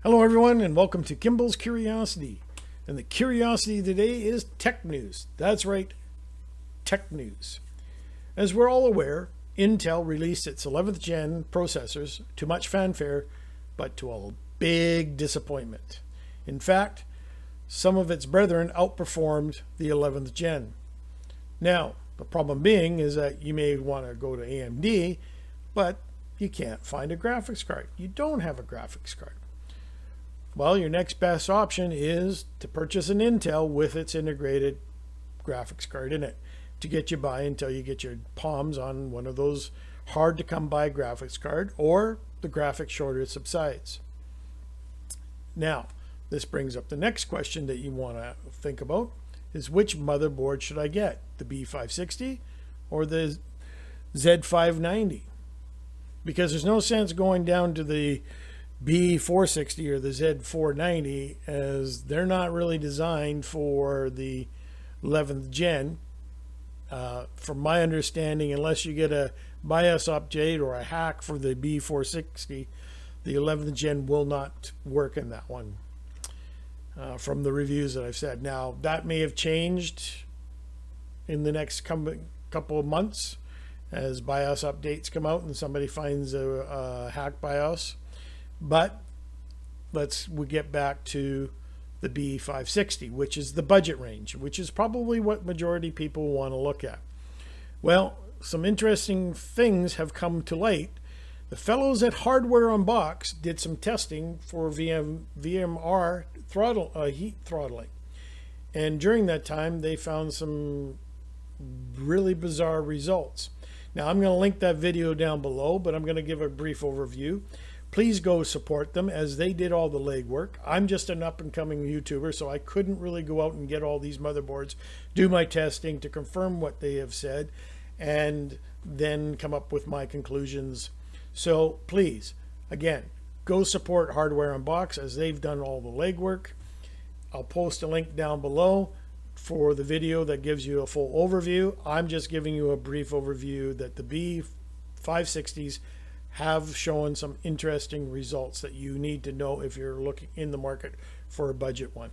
Hello everyone and welcome to Kimball's Curiosity. And the curiosity today is tech news. That's right, tech news. As we're all aware, Intel released its 11th gen processors to much fanfare, but to a big disappointment. In fact, some of its brethren outperformed the 11th gen. Now, the problem being is that you may want to go to AMD, but you can't find a graphics card. You don't have a graphics card. Well, your next best option is to purchase an Intel with its integrated graphics card in it to get you by until you get your palms on one of those hard to come by graphics card or the graphics shortage subsides. Now, this brings up the next question that you want to think about is which motherboard should I get? The B560 or the Z590? Because there's no sense going down to the B460 or the Z490 as they're not really designed for the 11th gen. From my understanding, unless you get a BIOS update or a hack for the B460, the 11th gen will not work in that one. From the reviews that I've said. Now, that may have changed in the next couple of months as BIOS updates come out and somebody finds a hack BIOS. But we get back to the B560, which is the budget range, which is probably what majority people want to look at. Well, some interesting things have come to light. The fellows at Hardware Unbox did some testing for VMR heat throttling. And during that time, they found some really bizarre results. Now, I'm going to link that video down below, but I'm going to give a brief overview. Please go support them as they did all the legwork. I'm just an up-and-coming YouTuber, so I couldn't really go out and get all these motherboards, do my testing to confirm what they have said, and then come up with my conclusions. So please, again, go support Hardware Unbox as they've done all the legwork. I'll post a link down below for the video that gives you a full overview. I'm just giving you a brief overview that the B560s have shown some interesting results that you need to know if you're looking in the market for a budget one.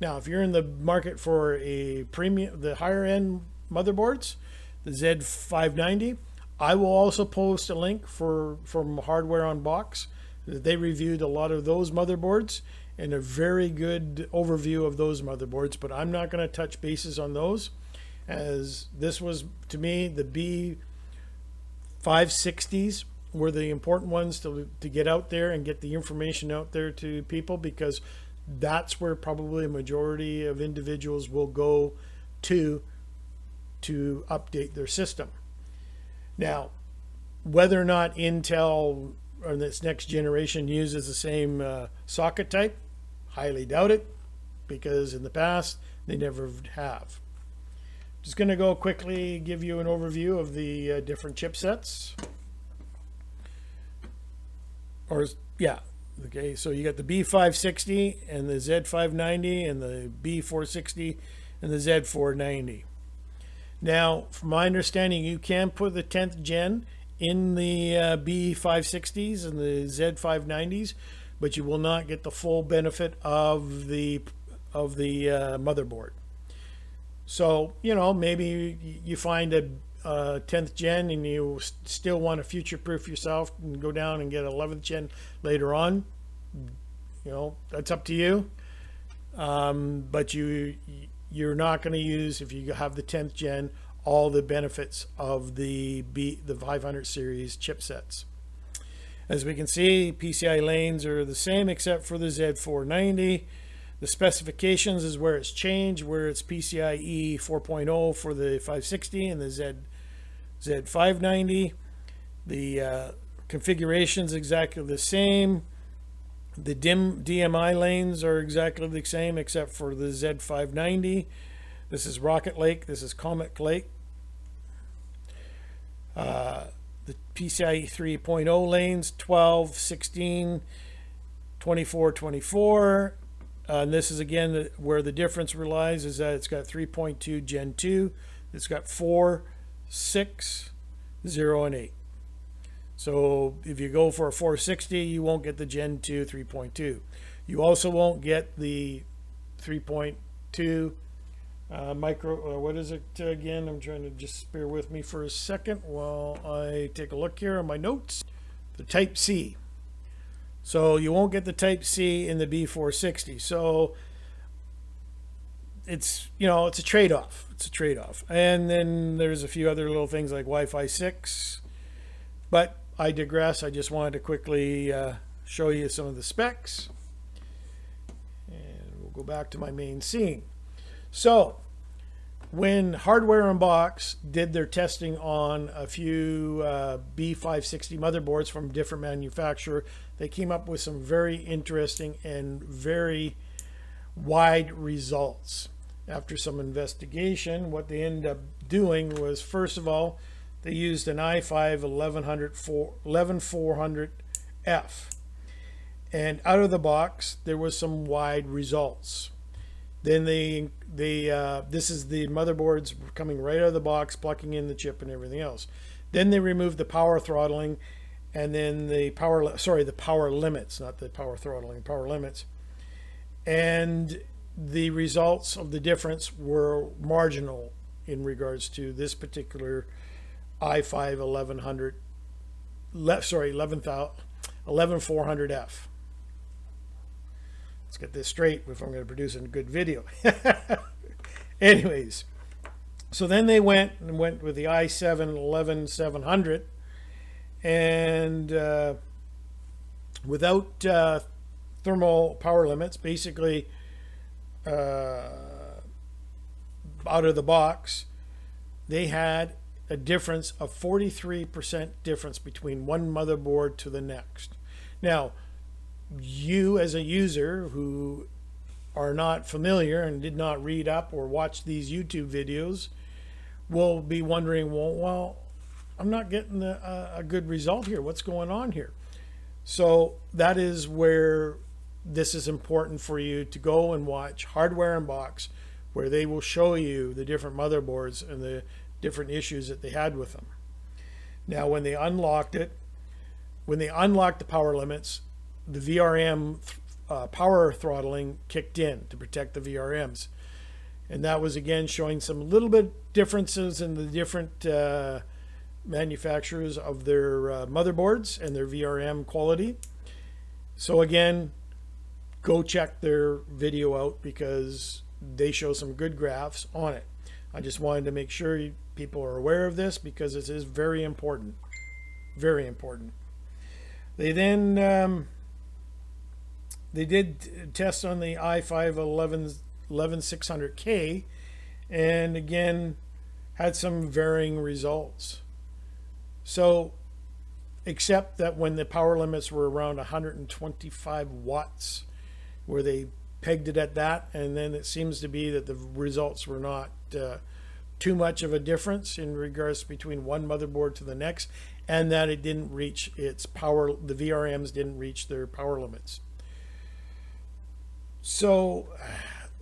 Now, if you're in the market for a premium, the higher end motherboards, the Z590, I will also post a link from Hardware Unbox. They reviewed a lot of those motherboards and a very good overview of those motherboards, but I'm not going to touch bases on those as this was, to me, the B560s were the important ones to get out there and get the information out there to people, because that's where probably a majority of individuals will go to update their system. Now, whether or not Intel or this next generation uses the same socket type, highly doubt it, because in the past they never have. Just going to go quickly give you an overview of the different chipsets. Okay, so you got the B560 and the Z590 and the B460 and the Z490. Now, from my understanding, you can put the 10th gen in the B560s and the Z590s, but you will not get the full benefit of the motherboard. So, you know, maybe you find a 10th gen and you still want to future-proof yourself and go down and get 11th gen later on. You know, that's up to you. But you're not going to use, if you have the 10th gen, all the benefits of the 500 series chipsets. As we can see, PCI lanes are the same except for the Z490. The specifications is where it's changed, where it's PCIe 4.0 for the 560 and the Z590. The configuration's exactly the same. The DMI lanes are exactly the same except for the Z590. This is Rocket Lake. This is Comet Lake. The PCIe 3.0 lanes, 12, 16, 24, 24. And this is again where the difference relies, is that it's got 3.2 Gen 2. It's got 4, 6, 0, and 8. So if you go for a 460, you won't get the Gen 2 3.2. You also won't get the 3.2 micro, what is it again? I'm trying to just bear with me for a second while I take a look here on my notes. The Type C. So you won't get the Type C in the B460. So it's, you know, it's a trade-off. It's a trade-off. And then there's a few other little things like Wi-Fi 6. But I digress. I just wanted to quickly show you some of the specs. And we'll go back to my main scene. So when Hardware Unbox did their testing on a few B560 motherboards from different manufacturer, they came up with some very interesting and very wide results. After some investigation, what they ended up doing was, first of all, they used an i5 11400F, and out of the box there was some wide results. Then this is the motherboards coming right out of the box, plugging in the chip and everything else. Then they removed the power throttling, and then the power limits, not the power throttling, power limits. And the results of the difference were marginal in regards to this particular i5 11400F. Let's get this straight if I'm going to produce a good video. Anyways, so then they went with the i7 11700, and without thermal power limits, basically out of the box, they had a difference of 43% difference between one motherboard to the next. Now, you as a user who are not familiar and did not read up or watch these YouTube videos will be wondering, well, I'm not getting a good result here. What's going on here? So that is where this is important for you to go and watch Hardware Unbox, where they will show you the different motherboards and the different issues that they had with them. Now, when they unlocked the power limits, the VRM power throttling kicked in to protect the VRMs. And that was again showing some little bit differences in the different manufacturers of their motherboards and their VRM quality. So again, go check their video out because they show some good graphs on it. I just wanted to make sure people are aware of this because it is very important. Very important. They then they did tests on the i5 11600K, and again had some varying results. So except that when the power limits were around 125 watts, where they pegged it at that, and then it seems to be that the results were not too much of a difference in regards between one motherboard to the next, and that it didn't reach its power, the VRMs didn't reach their power limits. So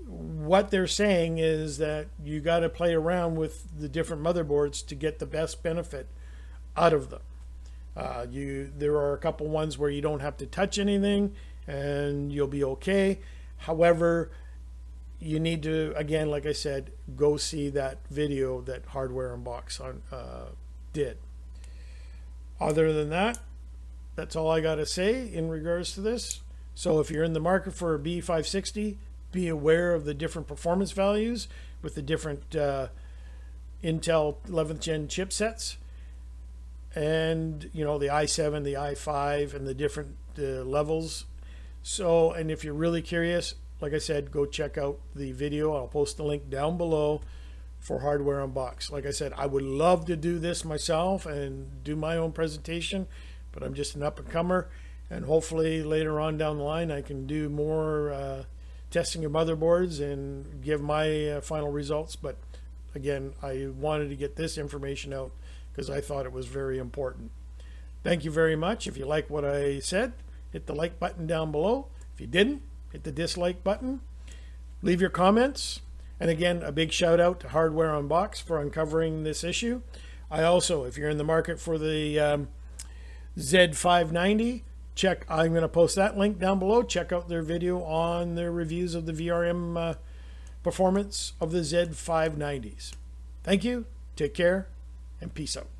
what they're saying is that you got to play around with the different motherboards to get the best benefit out of them. There are a couple ones where you don't have to touch anything and you'll be okay. However, you need to, again, like I said, go see that video that Hardware Unbox did. Other than that, that's all I got to say in regards to this. So if you're in the market for a B560, be aware of the different performance values with the different Intel 11th gen chipsets, and you know, the i7, the i5, and the different levels. So, and if you're really curious, like I said, go check out the video. I'll post the link down below for Hardware Unbox. Like I said, I would love to do this myself and do my own presentation, but I'm just an up-and-comer, and hopefully later on down the line I can do more testing of motherboards and give my final results. But again, I wanted to get this information out because I thought it was very important. Thank you very much. If you like what I said, hit the like button down below. If you didn't, hit the dislike button. Leave your comments. And again, a big shout out to Hardware Unbox for uncovering this issue. I also, if you're in the market for the Z590. I'm going to post that link down below. Check out their video on their reviews of the VRM performance of the Z590s. Thank you, take care, and peace out.